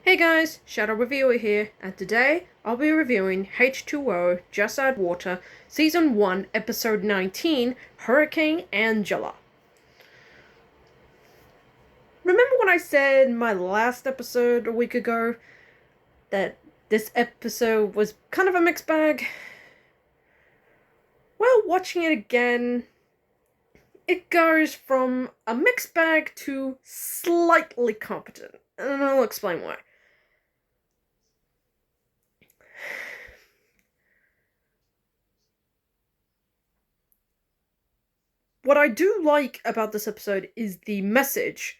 Hey guys, Shadow Reviewer here, and today I'll be reviewing H20 Just Add Water, Season 1, Episode 19, Hurricane Angela. Remember when I said in my last episode a week ago that this episode was kind of a mixed bag? Well, watching it again, it goes from a mixed bag to slightly competent, and I'll explain why. What I do like about this episode is the message.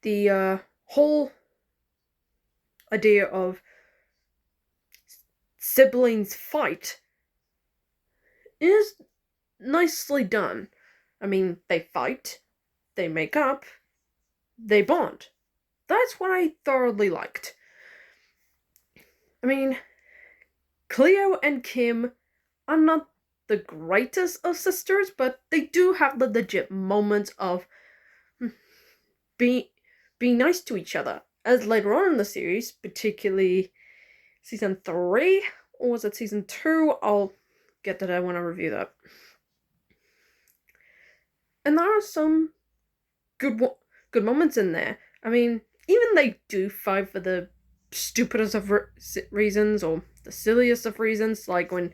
The whole idea of siblings fight is nicely done. I mean, they fight, they make up, they bond. That's what I thoroughly liked. I mean, Cleo and Kim are not the greatest of sisters, but they do have the legit moments of being nice to each other. As later on in the series, particularly Season 3, or was it Season 2? I'll get to that when I review that. And there are some good moments in there. I mean, even they do fight for the stupidest of reasons, or the silliest of reasons, like when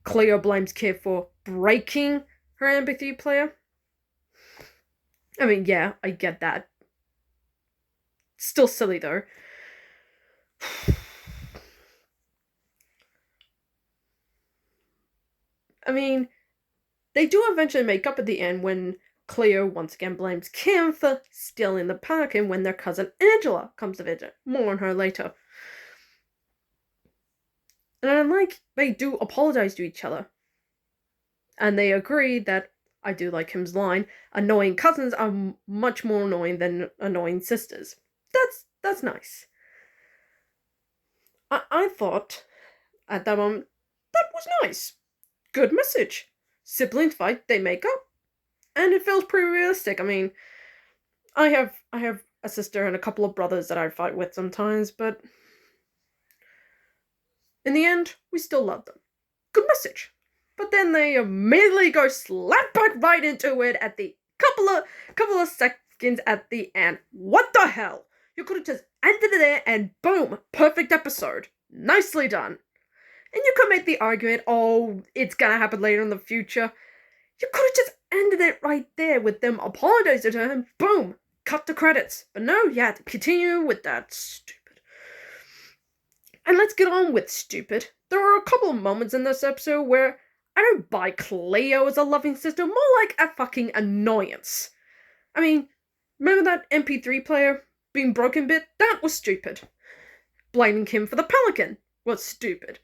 Cleo blames Kim for breaking her empathy player. I mean, yeah, I get that. Still silly, though. I mean, they do eventually make up at the end when Cleo once again blames Kim for stealing the pelican when their cousin Angela comes to visit. More on her later. And I like they do apologize to each other. And they agree that, I do like Kim's line, annoying cousins are much more annoying than annoying sisters. That's nice. I thought, at that moment, that was nice. Good message. Siblings fight, they make up. And it feels pretty realistic. I mean, I have a sister and a couple of brothers that I fight with sometimes, but in the end, we still love them. Good message. But then they immediately go slap back right into it at the couple of seconds at the end. What the hell? You could have just ended it there and boom, perfect episode. Nicely done. And you could make the argument, oh, it's gonna happen later in the future. You could have just ended it right there with them apologizing to him. Boom, cut the credits. But no, you had to continue with that stupid. And let's get on with stupid. There are a couple of moments in this episode where I don't buy Cleo as a loving sister, more like a fucking annoyance. I mean, remember that MP3 player being broken bit? That was stupid. Blaming Kim for the pelican was stupid.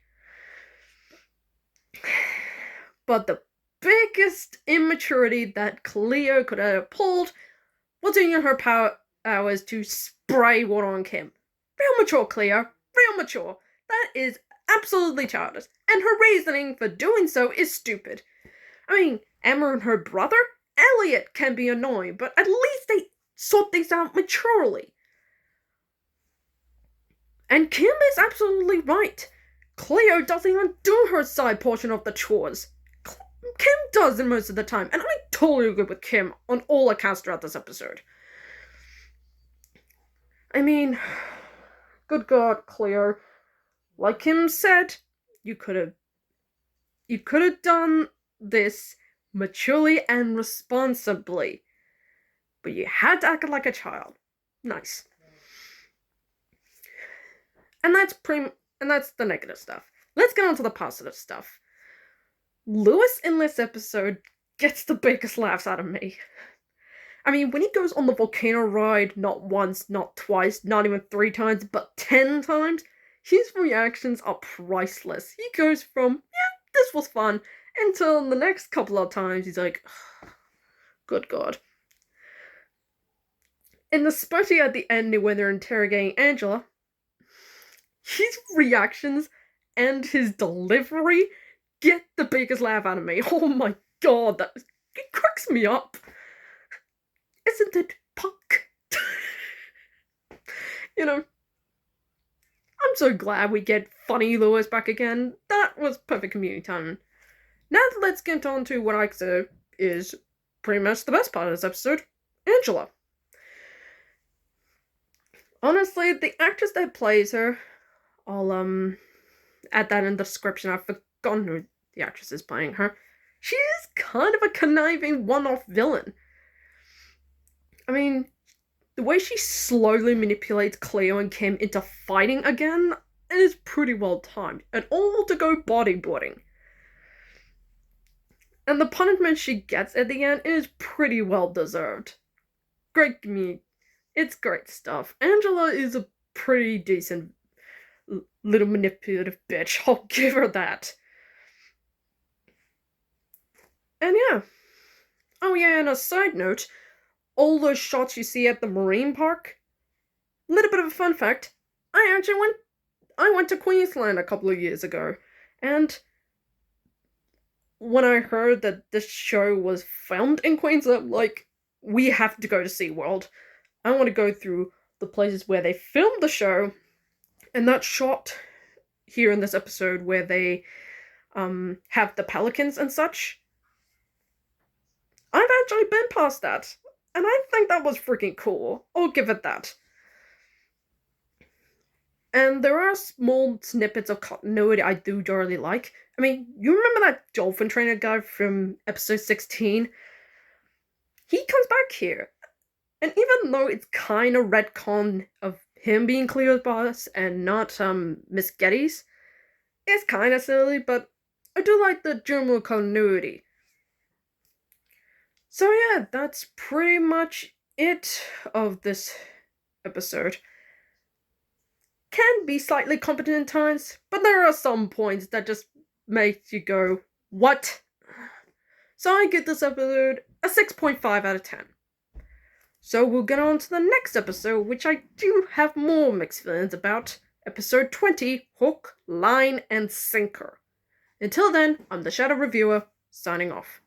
But the biggest immaturity that Cleo could have pulled was using her powers to spray water on Kim. Real mature, Cleo. Real mature. That is absolutely childish, and her reasoning for doing so is stupid. I mean, Emma and her brother, Elliot, can be annoying, but at least they sort things out maturely. And Kim is absolutely right. Cleo doesn't even do her side portion of the chores. Kim does it most of the time, and I totally agree with Kim on all accounts throughout this episode. I mean, good God, Cleo. Like Kim said, you could have done this maturely and responsibly, but you had to act like a child. Nice. And that's the negative stuff. Let's get on to the positive stuff. Lewis in this episode gets the biggest laughs out of me. I mean, when he goes on the volcano ride, not once, not twice, not even 3 times, but 10 times, his reactions are priceless. He goes from, yeah, this was fun, until the next couple of times he's like, good God. And especially at the end when they're interrogating Angela, his reactions and his delivery get the biggest laugh out of me. Oh my God, it cracks me up. Isn't it punk? You know, I'm so glad we get Funny Lewis back again. That was perfect community time. Now let's get on to what I say is pretty much the best part of this episode, Angela. Honestly, the actress that plays her, I'll add that in the description. I've forgotten who the actress is playing her. She is kind of a conniving one-off villain. I mean, the way she slowly manipulates Cleo and Kim into fighting again is pretty well timed, and all to go bodyboarding. And the punishment she gets at the end is pretty well deserved. Great community. It's great stuff. Angela is a pretty decent little manipulative bitch. I'll give her that. And yeah. Oh yeah, and a side note, all those shots you see at the marine park, little bit of a fun fact, I went to Queensland a couple of years ago, and when I heard that this show was filmed in Queensland, like, we have to go to SeaWorld. I want to go through the places where they filmed the show, and that shot here in this episode where they have the pelicans and such. I've actually been past that, and I think that was freaking cool. I'll give it that. And there are small snippets of continuity I do really like. I mean, you remember that dolphin trainer guy from episode 16? He comes back here. And even though it's kind of retcon of him being Cleo's boss and not Miss Getty's, it's kind of silly, but I do like the general continuity. So yeah, that's pretty much it of this episode. Can be slightly competent at times, but there are some points that just make you go, what? So I give this episode a 6.5 out of 10. So we'll get on to the next episode, which I do have more mixed feelings about. Episode 20, Hook, Line, and Sinker. Until then, I'm the Shadow Reviewer, signing off.